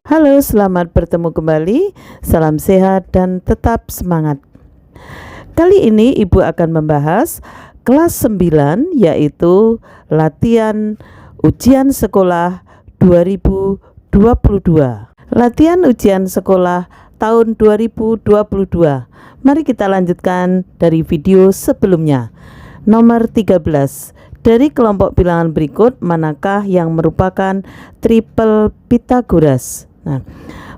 Halo, selamat bertemu kembali. Salam sehat dan tetap semangat. Kali ini Ibu akan membahas kelas 9, yaitu latihan ujian sekolah 2022. Latihan ujian sekolah tahun 2022. Mari kita lanjutkan dari video sebelumnya. Nomor 13. Dari kelompok bilangan berikut, manakah yang merupakan triple Pythagoras? Nah,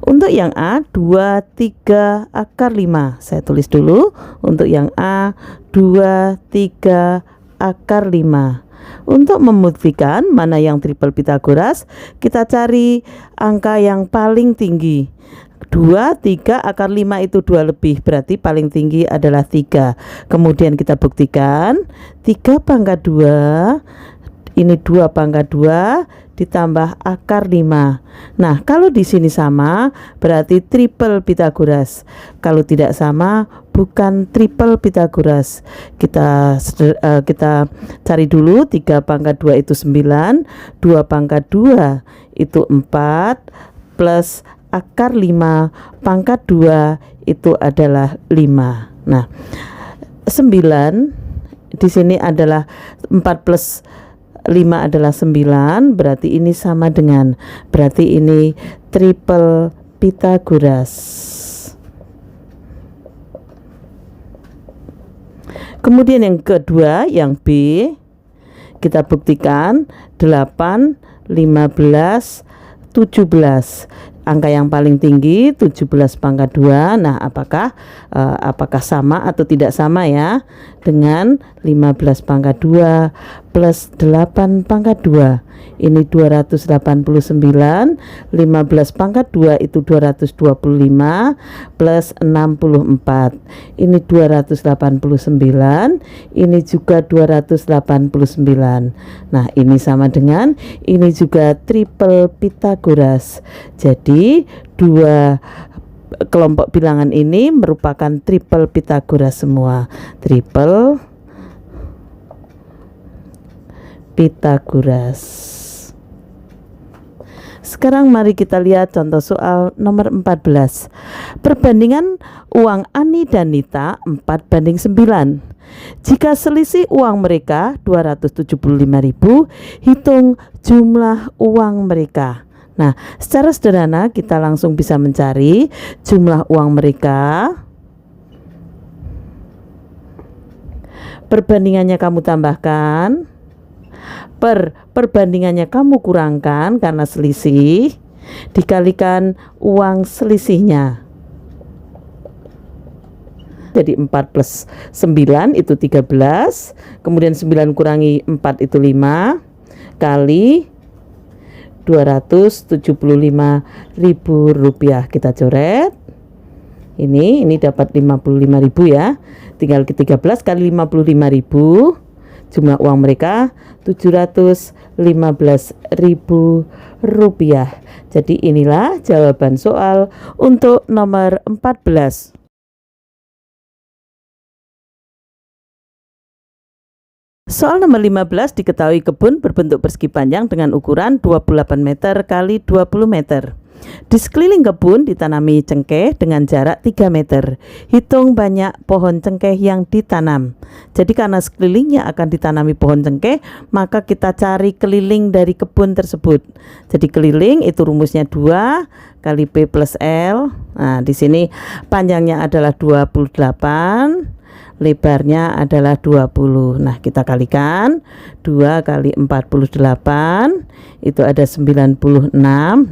untuk yang A 2, 3, akar 5. Saya tulis dulu. Untuk yang A 2, 3, akar 5. Untuk membuktikan mana yang triple Pythagoras, kita cari angka yang paling tinggi. 2, 3, akar 5 itu 2 lebih, berarti paling tinggi adalah 3. Kemudian kita buktikan 3 pangkat 2, ini 2 pangkat 2 ditambah akar 5. Nah, kalau di sini sama berarti triple Pythagoras. Kalau tidak sama bukan triple Pythagoras. Kita cari dulu. 3 pangkat 2 itu 9, 2 pangkat 2 itu 4, plus akar 5 pangkat 2 itu adalah 5. Nah, 9 di sini adalah 4 plus 5 adalah 9, berarti ini sama dengan, berarti ini triple Pythagoras. Kemudian yang kedua, yang B, kita buktikan 8, 15, 17. Angka yang paling tinggi 17 pangkat 2. Nah, apakah sama atau tidak sama ya dengan 15 pangkat 2 plus 8 pangkat 2. Ini 289, 15 pangkat 2 itu 225 plus 64. Ini 289, ini juga 289. Nah, ini sama dengan, ini juga triple Pythagoras. Jadi dua kelompok bilangan ini merupakan triple Pythagoras semua. Triple Pythagoras. Sekarang mari kita lihat contoh soal nomor 14. Perbandingan uang Ani dan Nita 4:9. Jika selisih uang mereka 275.000, hitung jumlah uang mereka. Nah, secara sederhana kita langsung bisa mencari jumlah uang mereka. Perbandingannya kamu tambahkan, perbandingannya kamu kurangkan karena selisih, dikalikan uang selisihnya. Jadi 4 plus 9 itu 13, kemudian 9 kurangi 4 itu 5, kali 275.000 rupiah. Kita coret. Ini dapat 55.000 ya. Tinggal ke 13 kali 55.000. Jumlah uang mereka 715.000 rupiah. Jadi inilah jawaban soal untuk nomor 14. Soal nomor 15, diketahui kebun berbentuk persegi panjang dengan ukuran 28 meter kali 20 meter. Di sekeliling kebun ditanami cengkeh dengan jarak 3 meter. Hitung banyak pohon cengkeh yang ditanam. Jadi karena sekelilingnya akan ditanami pohon cengkeh, maka kita cari keliling dari kebun tersebut. Jadi keliling itu rumusnya 2 kali P plus L. Nah, di sini panjangnya adalah 28. Lebarnya adalah 20. Nah, kita kalikan 2 kali 48 itu ada 96.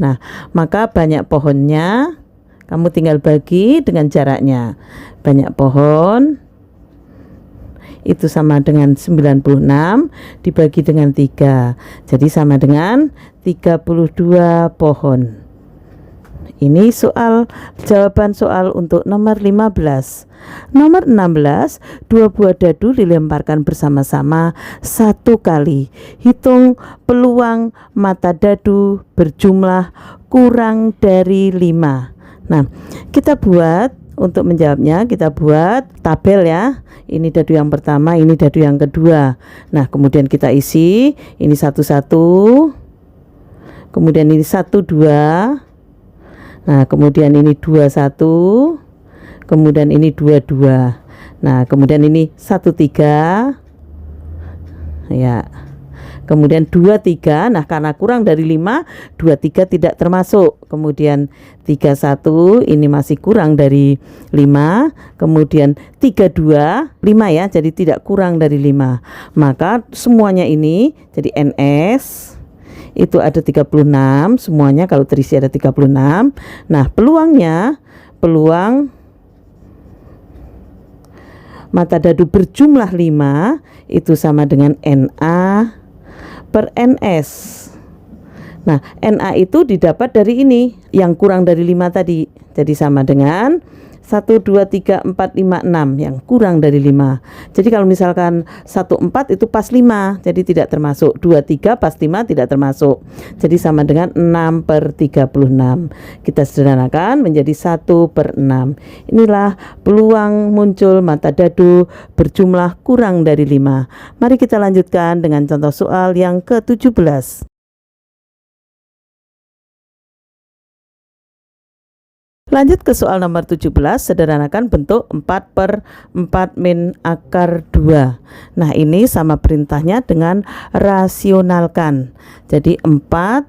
Nah, maka banyak pohonnya kamu tinggal bagi dengan jaraknya. Banyak pohon itu sama dengan 96 dibagi dengan 3. Jadi sama dengan 32 pohon. Ini jawaban soal untuk nomor 15. Nomor 16, 2 buah dadu dilemparkan bersama-sama 1 kali. Hitung peluang mata dadu berjumlah kurang dari 5. Nah, kita buat, untuk menjawabnya kita buat tabel ya. Ini dadu yang pertama, ini dadu yang kedua. Nah, kemudian kita isi, ini 1, 1. Kemudian ini 1, 2. Nah, kemudian ini 21, kemudian ini 22. Nah, kemudian ini 13 ya. Kemudian 23. Nah, karena kurang dari 5, 23 tidak termasuk. Kemudian 31 ini masih kurang dari 5. Kemudian 32, 5 ya, jadi tidak kurang dari 5. Maka semuanya ini jadi NS itu ada 36, semuanya kalau terisi ada 36. Nah, peluang mata dadu berjumlah 5 itu sama dengan NA per NS. Nah, NA itu didapat dari ini yang kurang dari 5 tadi. Jadi sama dengan 1, 2, 3, 4, 5, 6 yang kurang dari 5. Jadi kalau misalkan 1, 4 itu pas 5, jadi tidak termasuk. 2, 3 pas 5 tidak termasuk. Jadi sama dengan 6 per 36. Kita sederhanakan menjadi 1 per 6. Inilah peluang muncul mata dadu berjumlah kurang dari 5. Mari kita lanjutkan dengan contoh soal yang ke-17. Lanjut ke soal nomor 17, sederhanakan bentuk 4 per 4 min akar 2. Nah, ini sama perintahnya dengan rasionalkan. Jadi 4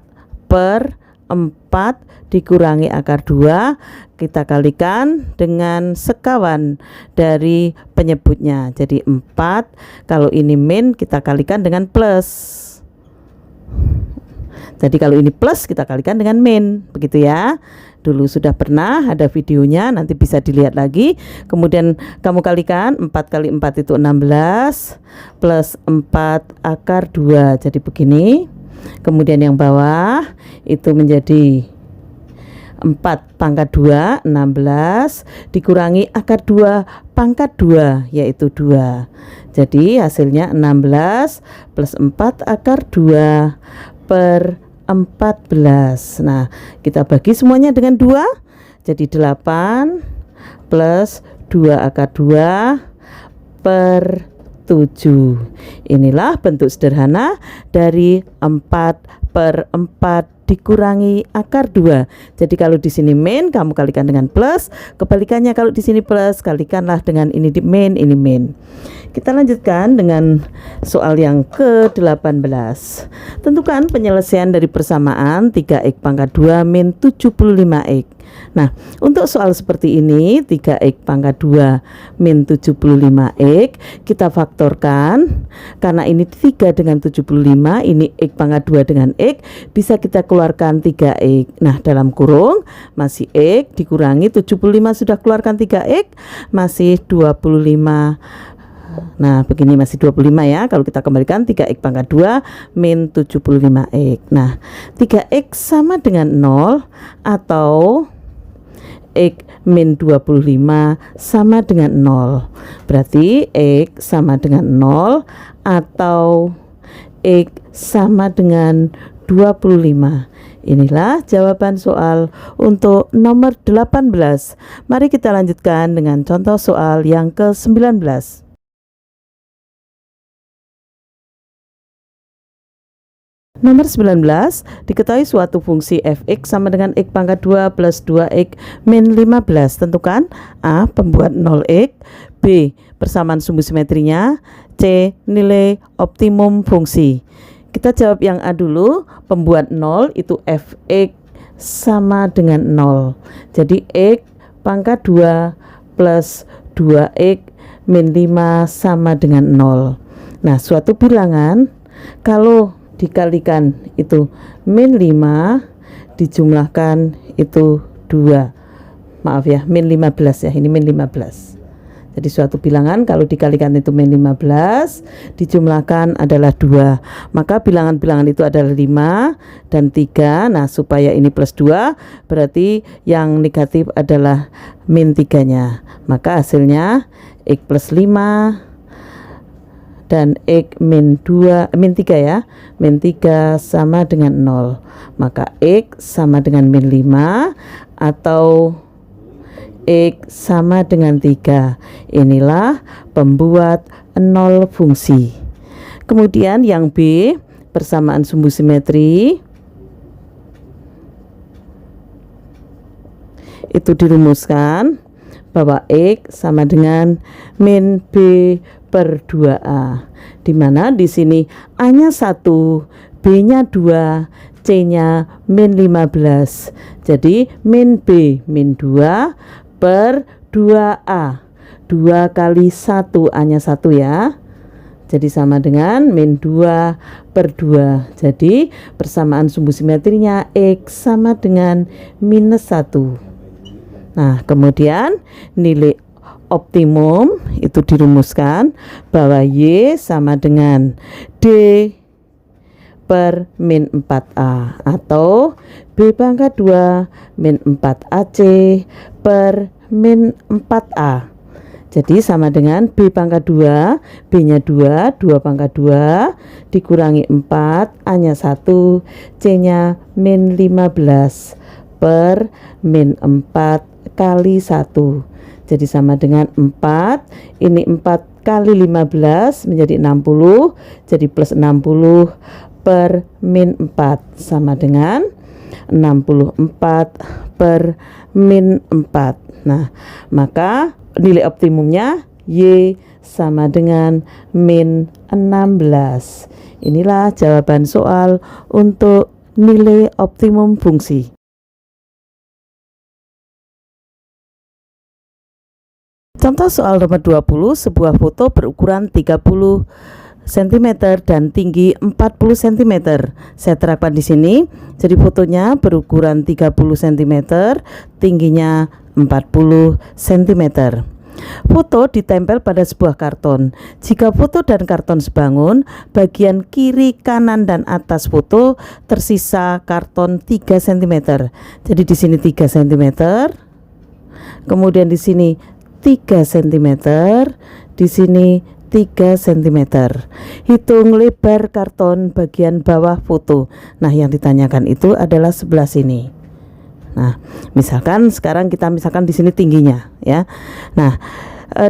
per 4 dikurangi akar 2, kita kalikan dengan sekawan dari penyebutnya. Jadi 4, kalau ini min kita kalikan dengan plus. Jadi kalau ini plus kita kalikan dengan min, begitu ya. Dulu sudah pernah ada videonya, nanti bisa dilihat lagi. Kemudian kamu kalikan 4 kali 4 itu 16 plus 4 akar 2. Jadi begini. Kemudian yang bawah itu menjadi 4 pangkat 2, 16 dikurangi akar 2 pangkat 2 yaitu 2. Jadi hasilnya 16 plus 4 akar 2 per 14. Nah, kita bagi semuanya dengan 2. Jadi 8 plus 2 akar 2 per 7. Inilah bentuk sederhana dari 4 per 4 dikurangi akar 2. Jadi kalau di sini min kamu kalikan dengan plus, kebalikannya kalau di sini plus kalikanlah dengan ini di min, ini min. Kita lanjutkan dengan soal yang ke-18. Tentukan penyelesaian dari persamaan 3x pangkat 2 min 75x. Nah, untuk soal seperti ini 3x pangkat 2 min 75x kita faktorkan. Karena ini 3 dengan 75, ini x pangkat 2 dengan x, bisa kita keluarkan 3x. Nah, dalam kurung masih x dikurangi 75 sudah keluarkan 3x, masih 25. Nah, begini masih 25 ya. Kalau kita kembalikan 3x pangkat 2 min 75x. Nah, 3x sama dengan 0 atau x min 25 sama dengan 0. Berarti x sama dengan 0 atau x sama dengan 25. Inilah jawaban soal untuk nomor 18. Mari kita lanjutkan dengan contoh soal yang ke-19. Nomor 19, diketahui suatu fungsi fx sama dengan x pangkat 2 plus 2x min 15. Tentukan A. Pembuat 0x, B. Persamaan sumbu simetrinya, C. Nilai optimum fungsi. Kita jawab yang A dulu. Pembuat 0 itu fx sama dengan 0. Jadi x pangkat 2 plus 2x min 5 sama dengan 0. Nah, suatu bilangan kalau dikalikan itu min 5 dijumlahkan itu 2. Maaf ya, min 15 ya, ini min 15. Jadi suatu bilangan kalau dikalikan itu min 15 dijumlahkan adalah 2. Maka bilangan-bilangan itu adalah 5 dan 3. Nah, supaya ini plus 2 berarti yang negatif adalah min 3-nya. Maka hasilnya x plus 5 dan x min 3 ya, min 3 sama dengan 0. Maka x sama dengan min 5 atau x sama dengan 3. Inilah pembuat 0 fungsi. Kemudian yang B, persamaan sumbu simetri. itu dirumuskan bahwa X sama dengan min B per 2A, dimana di sini A-nya 1, B-nya 2, C-nya min 15. Jadi min B min 2 per 2A, 2 kali 1, A-nya 1 ya. Jadi sama dengan min 2 per 2. Jadi persamaan sumbu simetrinya X sama dengan minus 1. Nah, kemudian nilai optimum itu dirumuskan bahwa Y sama dengan D per min 4A atau B pangkat 2 min 4AC per min 4A. Jadi sama dengan B pangkat 2, B-nya 2, 2 pangkat 2 dikurangi 4, A-nya 1, C-nya min 15 per min 4 kali 1. Jadi sama dengan 4, ini 4 kali 15 menjadi 60, jadi plus 60 per min 4 sama dengan 64 per min 4. Nah, maka nilai optimumnya Y sama dengan min 16. Inilah jawaban soal untuk nilai optimum fungsi. Contoh soal nomor 20, sebuah foto berukuran 30 cm dan tinggi 40 cm. Saya terapkan di sini. Jadi fotonya berukuran 30 cm, tingginya 40 cm. Foto ditempel pada sebuah karton. Jika foto dan karton sebangun, bagian kiri, kanan, dan atas foto tersisa karton 3 cm. Jadi di sini 3 cm. Kemudian di sini 3 cm, di sini 3 cm. Hitung lebar karton bagian bawah foto. Nah, yang ditanyakan itu adalah sebelah sini. Nah, misalkan sekarang kita di sini tingginya ya. Nah,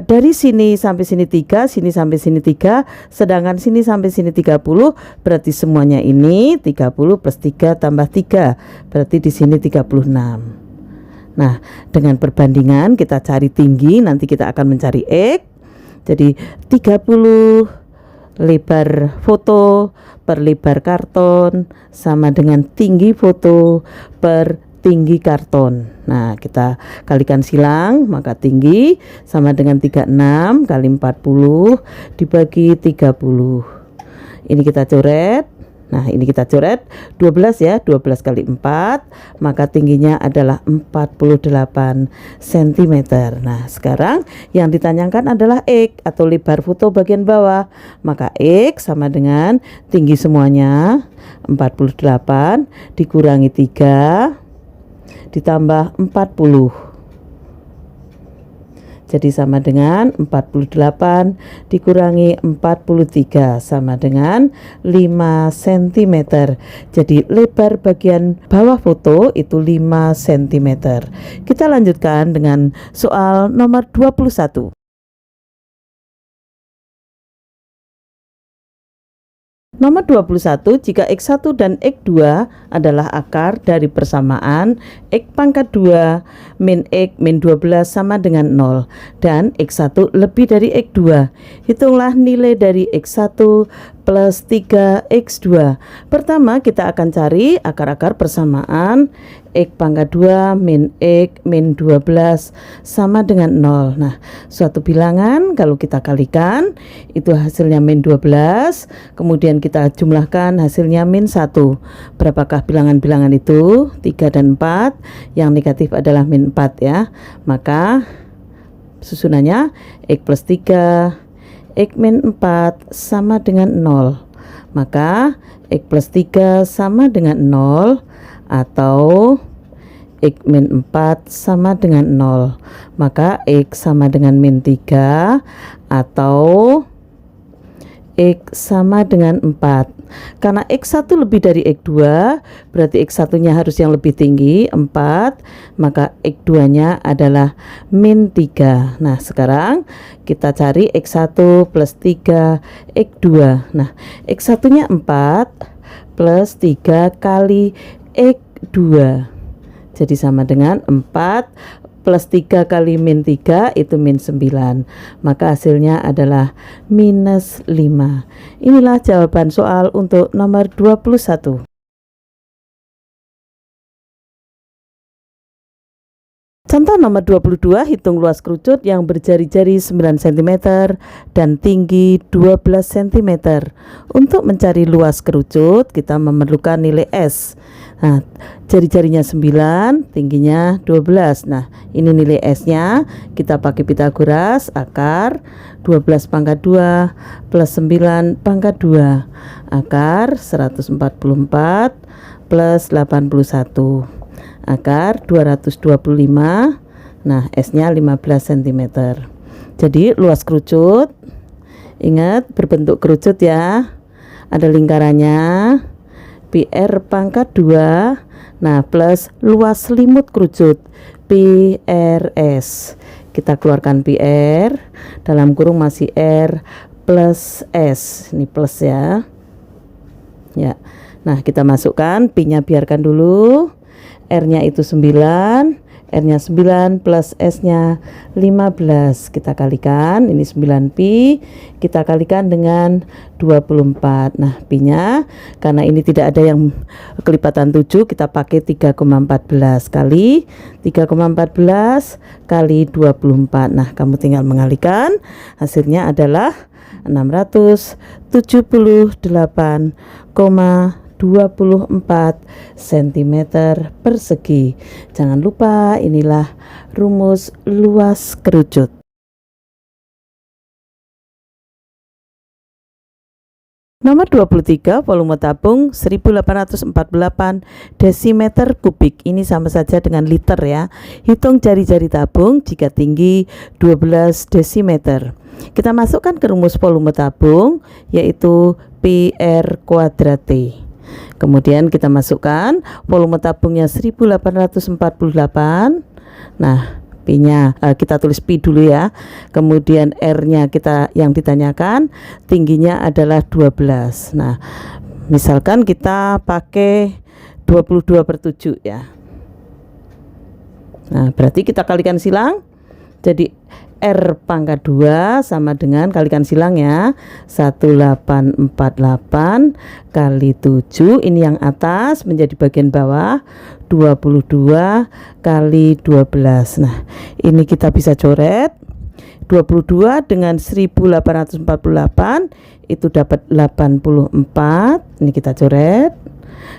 dari sini sampai sini 3, sini sampai sini 3, sedangkan sini sampai sini 30, berarti semuanya ini 30 plus 3 tambah 3, berarti di sini 36. Nah, dengan perbandingan kita cari tinggi, nanti kita akan mencari X. Jadi 30 lebar foto per lebar karton sama dengan tinggi foto per tinggi karton. Nah, kita kalikan silang, maka tinggi sama dengan 36 kali 40 dibagi 30. Ini kita coret. Nah, ini kita coret 12 ya, 12 kali 4, maka tingginya adalah 48 cm. Nah, sekarang yang ditanyakan adalah X atau lebar foto bagian bawah. Maka X sama dengan tinggi semuanya 48 dikurangi 3 ditambah 40. Jadi sama dengan 48 dikurangi 43 sama dengan 5 cm. Jadi lebar bagian bawah foto itu 5 cm. Kita lanjutkan dengan soal nomor 21. Nomor 21, jika X1 dan X2 adalah akar dari persamaan X pangkat 2 min X min 12 sama dengan 0 dan X1 lebih dari X2, hitunglah nilai dari X1 plus 3X2. Pertama kita akan cari akar-akar persamaan X pangkat 2 min X min 12 sama dengan 0. Nah, suatu bilangan kalau kita kalikan itu hasilnya min 12, kemudian kita jumlahkan hasilnya min 1. Berapakah bilangan-bilangan itu? 3 dan 4, yang negatif adalah min 4 ya. Maka susunannya X plus 3, X min 4 sama dengan 0. Maka X plus 3 sama dengan 0 atau X min 4 sama dengan 0. Maka X sama dengan min 3 atau X sama dengan 4. Karena X1 lebih dari X2, berarti X1 nya harus yang lebih tinggi 4, maka X2 nya adalah min 3. Nah, sekarang kita cari X1 plus 3 X2. Nah, X1 nya 4 plus 3 kali X2. Jadi sama dengan 4 plus 3 kali min 3 itu min 9. Maka hasilnya adalah minus 5. Inilah jawaban soal untuk nomor 21. Contoh nomor 22, hitung luas kerucut yang berjari-jari 9 cm dan tinggi 12 cm. Untuk mencari luas kerucut, kita memerlukan nilai S. Nah, jari-jarinya 9, tingginya 12. Nah, ini nilai S-nya. Kita pakai Pitagoras, akar 12 pangkat 2 plus 9 pangkat 2. Akar 144 plus 81. Akar 225. Nah, S-nya 15 cm. Jadi luas kerucut, ingat berbentuk kerucut ya, ada lingkarannya, PR pangkat 2. Nah, plus luas selimut kerucut, PRS. Kita keluarkan PR, dalam kurung masih R plus S. Ini plus ya. Ya. Nah, kita masukkan P-nya, biarkan dulu. R-nya itu 9, R-nya 9 plus S-nya 15. Kita kalikan, ini 9Pi, kita kalikan dengan 24. Nah, Pi-nya, karena ini tidak ada yang kelipatan 7, kita pakai 3,14 kali 3,14 kali 24. Nah, kamu tinggal mengalikan, hasilnya adalah 678,24 cm persegi. Jangan lupa, inilah rumus luas kerucut. Nomor 23, volume tabung 1848 desimeter kubik. Ini sama saja dengan liter ya. Hitung jari-jari tabung jika tinggi 12 desimeter. Kita masukkan ke rumus volume tabung, yaitu PR kuadrat T. Kemudian kita masukkan volume tabungnya 1848. Nah, P-nya kita tulis P dulu ya. Kemudian R-nya kita yang ditanyakan, tingginya adalah 12. Nah, misalkan kita pakai 22/7 ya. Nah, berarti kita kalikan silang. Jadi R pangkat 2 sama dengan, kalikan silang ya, 1848 kali 7, ini yang atas menjadi bagian bawah, 22 kali 12. Nah, ini kita bisa coret. 22 dengan 1848 itu dapat 84. Ini kita coret.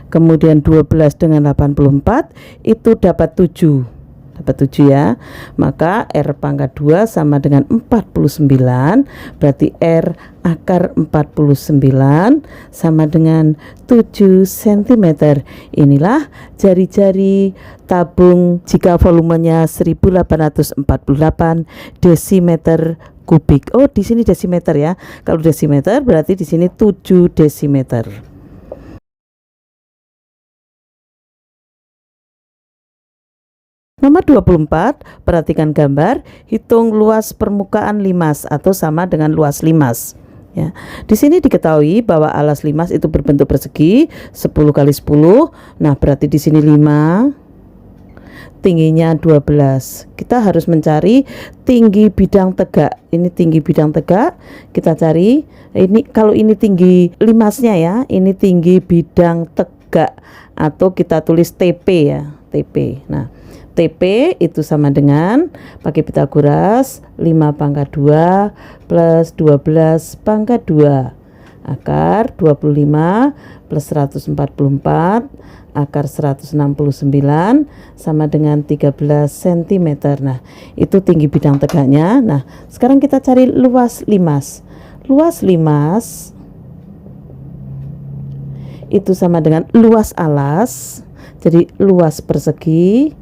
Kemudian 12 dengan 84 itu dapat 7. Dapat 7 ya. Maka R pangkat 2 sama dengan 49. Berarti R akar 49 sama dengan 7 cm. Inilah jari-jari tabung jika volumenya 1848 desimeter kubik. Oh, di sini desimeter ya. Kalau desimeter berarti di sini 7 desimeter. Nomor 24, perhatikan gambar, hitung luas permukaan limas atau sama dengan luas limas. Ya. Di sini diketahui bahwa alas limas itu berbentuk persegi 10 kali 10. Nah, berarti di sini 5, tingginya 12. Kita harus mencari tinggi bidang tegak. Ini tinggi bidang tegak, kita cari. Ini kalau ini tinggi limasnya ya, ini tinggi bidang tegak atau kita tulis TP ya, TP. Nah, TP itu sama dengan, pakai Pitagoras, 5 pangkat 2 plus 12 pangkat 2. Akar 25 plus 144 akar 169 sama dengan 13 cm. Nah, itu tinggi bidang tegaknya. Nah, sekarang kita cari luas limas. Luas limas itu sama dengan luas alas. Jadi luas persegi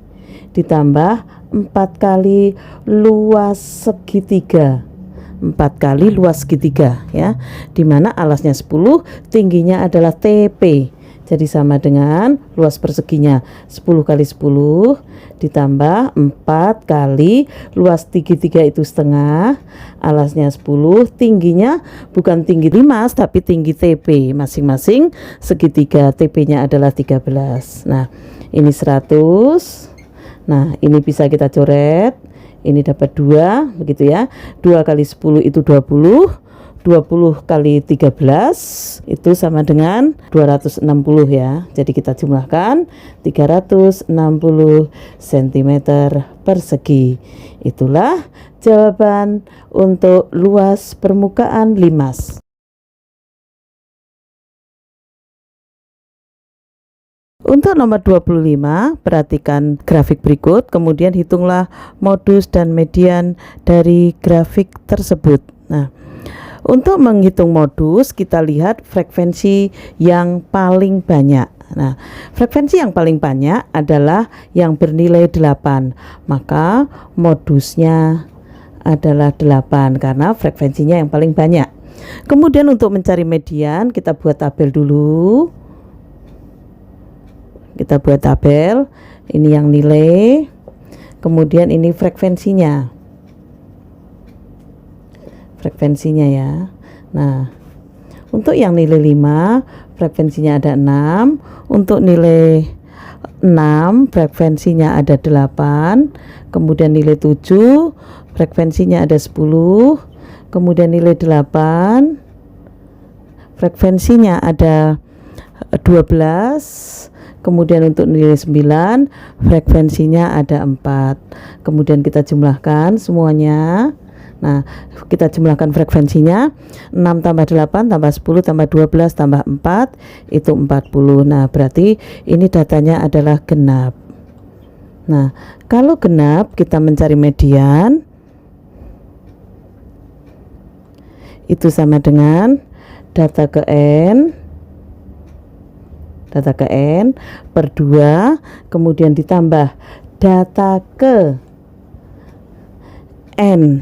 ditambah 4 kali luas segitiga. 4 kali luas segitiga ya, dimana alasnya 10, tingginya adalah TP. Jadi sama dengan luas perseginya 10 kali 10 ditambah 4 kali luas segitiga itu setengah, alasnya 10, tingginya bukan tinggi limas tapi tinggi TP. Masing-masing segitiga TP-nya adalah 13. Nah, Ini 100. Nah, ini bisa kita coret. Ini dapat 2, begitu ya. 2 kali 10 itu 20. 20 kali 13 itu sama dengan 260 ya. Jadi kita jumlahkan 360 cm persegi. Itulah jawaban untuk luas permukaan limas. Untuk nomor 25, perhatikan grafik berikut, kemudian hitunglah modus dan median dari grafik tersebut. Nah, untuk menghitung modus, kita lihat frekuensi yang paling banyak. Nah, frekuensi yang paling banyak adalah yang bernilai 8. Maka modusnya adalah 8 karena frekuensinya yang paling banyak. Kemudian untuk mencari median, kita buat tabel dulu. Kita buat tabel, ini yang nilai, kemudian ini frekuensinya ya. Nah, untuk yang nilai 5 frekuensinya ada 6, untuk nilai 6 frekuensinya ada 8, kemudian nilai 7 frekuensinya ada 10, kemudian nilai 8 frekuensinya ada 12, kemudian untuk nilai 9 frekuensinya ada 4. Kemudian kita jumlahkan semuanya. Nah, kita jumlahkan frekuensinya 6 tambah 8 tambah 10 tambah 12 tambah 4 itu 40. Nah, berarti ini datanya adalah genap. Nah, kalau genap kita mencari median itu sama dengan data ke n per 2, kemudian ditambah data ke n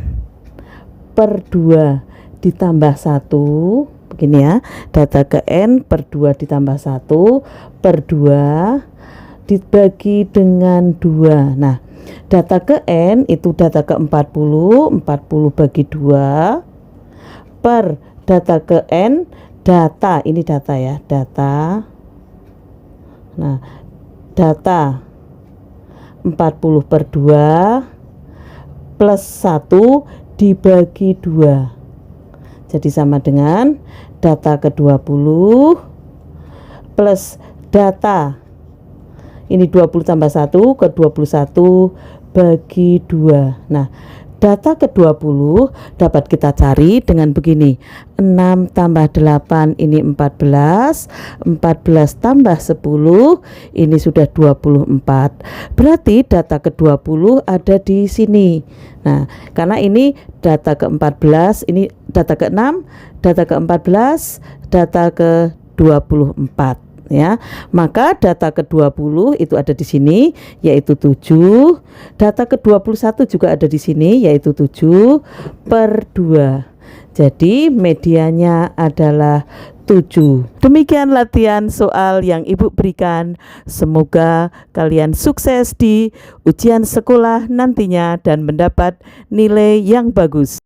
per 2 ditambah 1, begini ya, data ke n per 2 ditambah 1 per 2 dibagi dengan 2. Nah, data ke n itu data ke 40 bagi 2 per data ke n, data, ini data ya, data. Nah, data 40 per 2 plus 1 dibagi 2. Jadi sama dengan data ke 20 plus data, ini 20 tambah 1 ke 21 bagi 2. Nah, data ke 20 dapat kita cari dengan begini, 6 tambah 8 ini 14, 14 tambah 10 ini sudah 24. Berarti data ke 20 ada di sini. Nah, karena ini data ke 14, ini data ke 6, data ke 14, data ke 24 ya. Maka data ke-20 itu ada di sini yaitu 7. Data ke-21 juga ada di sini yaitu 7 per 2. Jadi medianya adalah 7. Demikian latihan soal yang Ibu berikan. Semoga kalian sukses di ujian sekolah nantinya dan mendapat nilai yang bagus.